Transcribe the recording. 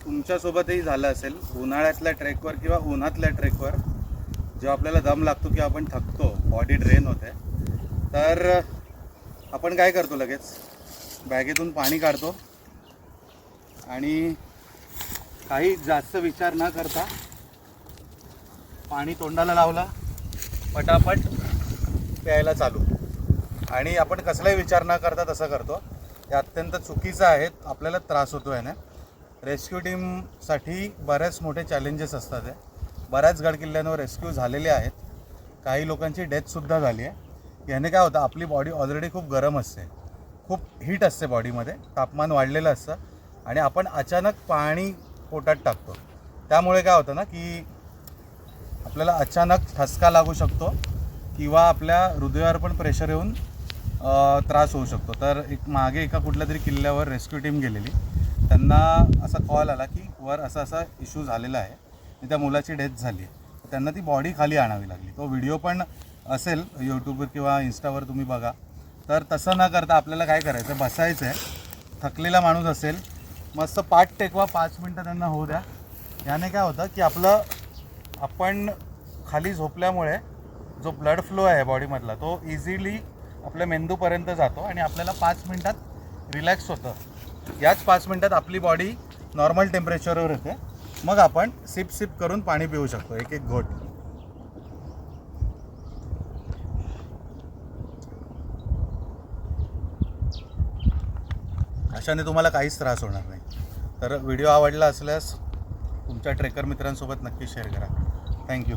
तुमच्यासोबतही झालं असेल, उन्हाळ्यातल्या ट्रेकवर किंवा उन्हातल्या ट्रेकवर जेव्हा आपल्याला दम लागतो किंवा आपण थकतो, बॉडी ड्रेन होते, तर आपण काय करतो, लगेच बॅगेतून पाणी काढतो आणि काही जास्त विचार न करता पाणी तोंडाला लावला, पटापट प्यायला चालू. आणि आपण कसलाही विचार न करता तसं करतो. हे अत्यंत चुकीचं आहे, आपल्याला त्रास होतो आहे ना. रेस्क्यू टीमसाठी बऱ्याच मोठे चॅलेंजेस असतात आहे. बऱ्याच गडकिल्ल्यांवर रेस्क्यू झालेले आहेत, काही लोकांची डेथसुद्धा झाली आहे. याने काय होतं, आपली बॉडी ऑलरेडी खूप गरम असते, खूप हीट असते बॉडीमध्ये, तापमान वाढलेलं असतं आणि आपण अचानक पाणी पोटात टाकतो. त्यामुळे काय होतं ना की आपल्याला अचानक ठसका लागू शकतो किंवा आपल्या हृदयावर पण प्रेशर येऊन त्रास होऊ शकतो. तर मागे एका कुठल्या तरी किल्ल्यावर रेस्क्यू टीम गेलेली, त्यांना असा कॉल आला की वर असा इश्यू झालेला आहे आणि त्या मुलाची डेथ झाली आहे. त्यांना ती बॉडी खाली आणावी लागली. तो व्हिडिओ पण असेल यूट्यूबवर किंवा इंस्टावर, तुम्ही बघा. तर तसं न करता आपल्याला काय करायचं, बसायचं आहे. थकलेला माणूस असेल, मस्त पाठ टेकवा, 5 मिनटं त्यांना होऊ द्या. याने काय होतं की आपण खाली झोपल्यामुळे जो ब्लड फ्लो आहे बॉडीमधला, तो इझिली आपल्या मेंदूपर्यंत जातो आणि आपल्याला 5 मिनटात रिलॅक्स होतं. याच 5 मिनटात आपली बॉडी नॉर्मल टेम्परेचरवर येते. मग आपण सिप करून पाणी पिऊ शकतो, एक एक घोट. अशाने तुम्हाला काहीच त्रास होणार नाही. तर व्हिडिओ आवडला असल्यास तुमच्या ट्रेकर मित्रांसोबत नक्की शेअर करा. थँक्यू.